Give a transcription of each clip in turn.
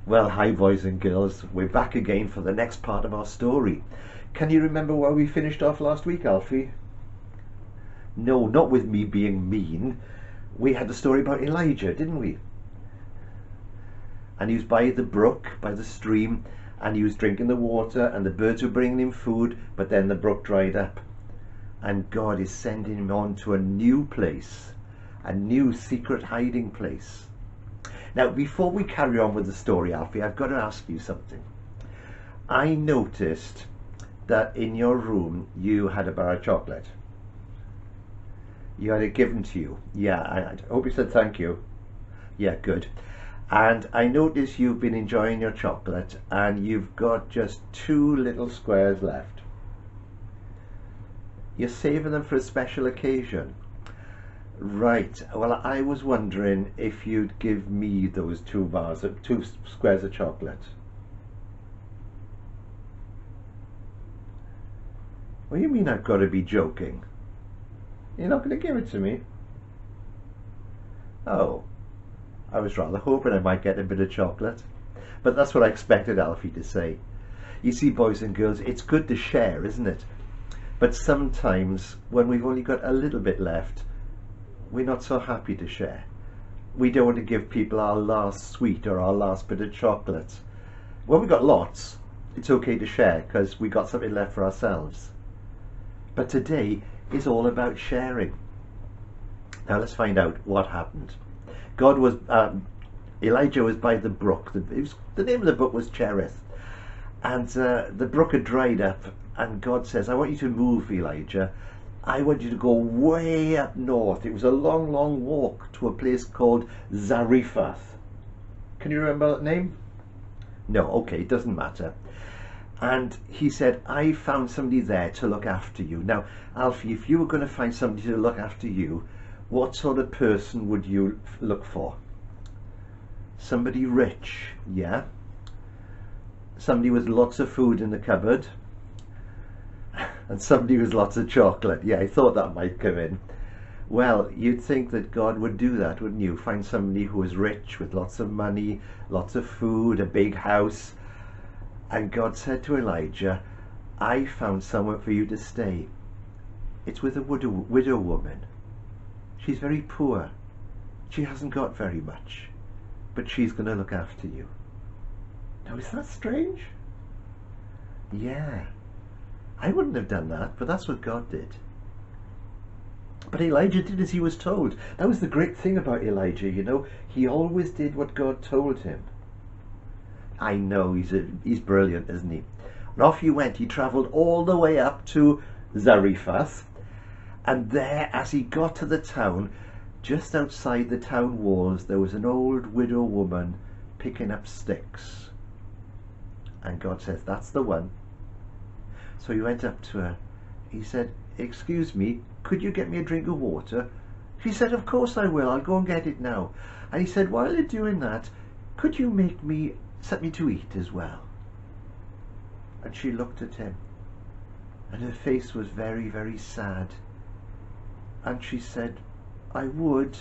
Well, hi boys and girls, we're back again for the next part of our story. Can you remember where we finished off last week, Alfie? No, not with me being mean. We had the story about Elijah, didn't we? And he was by the brook, by the stream, and he was drinking the water, and the birds were bringing him food, but then the brook dried up. And God is sending him on to a new place, a new secret hiding place. Now, before we carry on with the story, Alfie, I've got to ask you something. I noticed that in your room you had a bar of chocolate. You had it given to you. Yeah, I hope you said thank you. Yeah, good. And I noticed you've been enjoying your chocolate and you've got just 2 little squares left. You're saving them for a special occasion. Right, well, I was wondering if you'd give me those 2 squares of chocolate. What do you mean I've got to be joking? You're not going to give it to me? Oh, I was rather hoping I might get a bit of chocolate. But that's what I expected Alfie to say. You see, boys and girls, it's good to share, isn't it? But sometimes when we've only got a little bit left, we're not so happy to share. We don't want to give people our last sweet or our last bit of chocolate. When we've got lots, it's okay to share because we got something left for ourselves. But today is all about sharing. Now let's find out what happened. Elijah was by the brook. The name of the brook was Cherith. And the brook had dried up, and God says, I want you to move, Elijah. I want you to go way up north. It was a long, long walk to a place called Zarephath. Can you remember that name? No, okay, it doesn't matter. And he said, I found somebody there to look after you. Now, Alfie, if you were going to find somebody to look after you, what sort of person would you look for? Somebody rich, yeah? Somebody with lots of food in the cupboard? And somebody with lots of chocolate. Yeah, I thought that might come in. Well, you'd think that God would do that, wouldn't you? Find somebody who was rich with lots of money, lots of food, a big house. And God said to Elijah, I found somewhere for you to stay. It's with a widow woman. She's very poor. She hasn't got very much, but she's going to look after you. Now, is that strange? Yeah. I wouldn't have done that, but that's what God did. But Elijah did as he was told. That was the great thing about Elijah, you know. He always did what God told him. I know, he's brilliant, isn't he? And off he went. He travelled all the way up to Zarephath. And there, as he got to the town, just outside the town walls, there was an old widow woman picking up sticks. And God says, that's the one. So he went up to her. He said, excuse me, could you get me a drink of water? She said, of course I will. I'll go and get it now. And he said, while you're doing that, could you make me something to eat as well? And she looked at him, and her face was very, very sad. And she said, I would,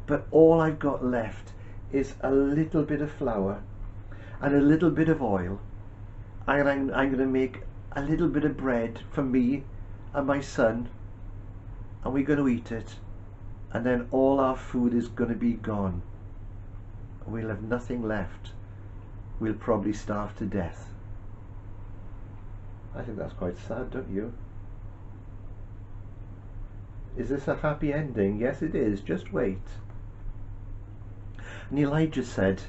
but all I've got left is a little bit of flour and a little bit of oil. And I'm going to make a little bit of bread for me and my son, and we're going to eat it, and then all our food is going to be gone. We'll have nothing left. We'll probably starve to death. I think that's quite sad, don't you? Is this a happy ending? Yes, it is. Just wait. And Elijah said,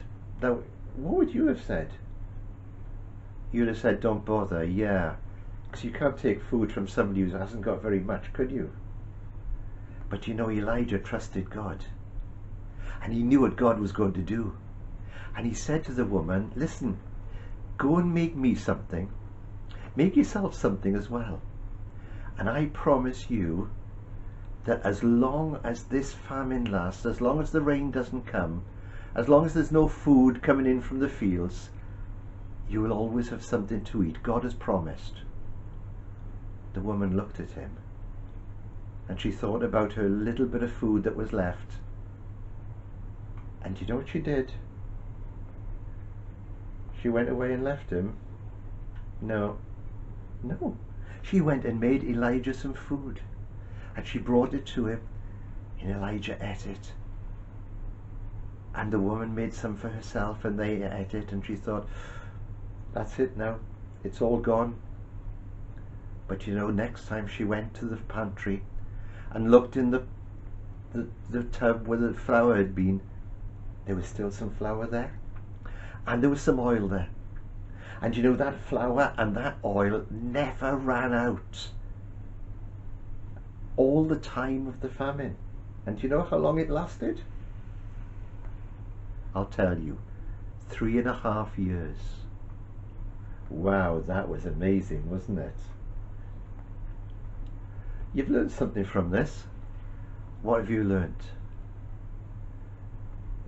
now, what would you have said? You'd have said, don't bother, yeah. Because you can't take food from somebody who hasn't got very much, could you? But you know, Elijah trusted God. And he knew what God was going to do. And he said to the woman, listen, go and make me something. Make yourself something as well. And I promise you that as long as this famine lasts, as long as the rain doesn't come, as long as there's no food coming in from the fields, you will always have something to eat. God has promised. The woman looked at him, and she thought about her little bit of food that was left. And you know what she did? She went away and left him? No. No. She went and made Elijah some food. And she brought it to him. And Elijah ate it. And the woman made some for herself and they ate it. And she thought, that's it now. It's all gone. But you know, next time she went to the pantry and looked in the tub where the flour had been, there was still some flour there. And there was some oil there. And you know, that flour and that oil never ran out. All the time of the famine. And do you know how long it lasted? I'll tell you, 3.5 years. Wow, that was amazing, wasn't it? You've learned something from this. What have you learned?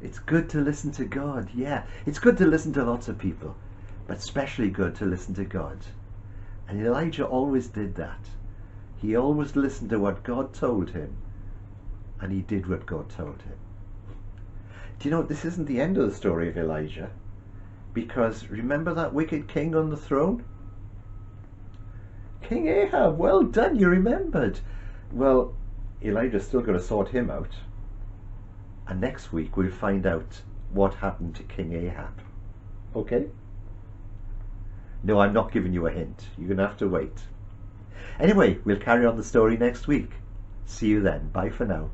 It's good to listen to God, yeah. It's good to listen to lots of people, but especially good to listen to God. And Elijah always did that. He always listened to what God told him, and he did what God told him. Do you know, this isn't the end of the story of Elijah, because remember that wicked king on the throne? King Ahab, well done, you remembered. Well, Elijah's still got to sort him out. And next week we'll find out what happened to King Ahab. Okay? No, I'm not giving you a hint. You're going to have to wait. Anyway, we'll carry on the story next week. See you then. Bye for now.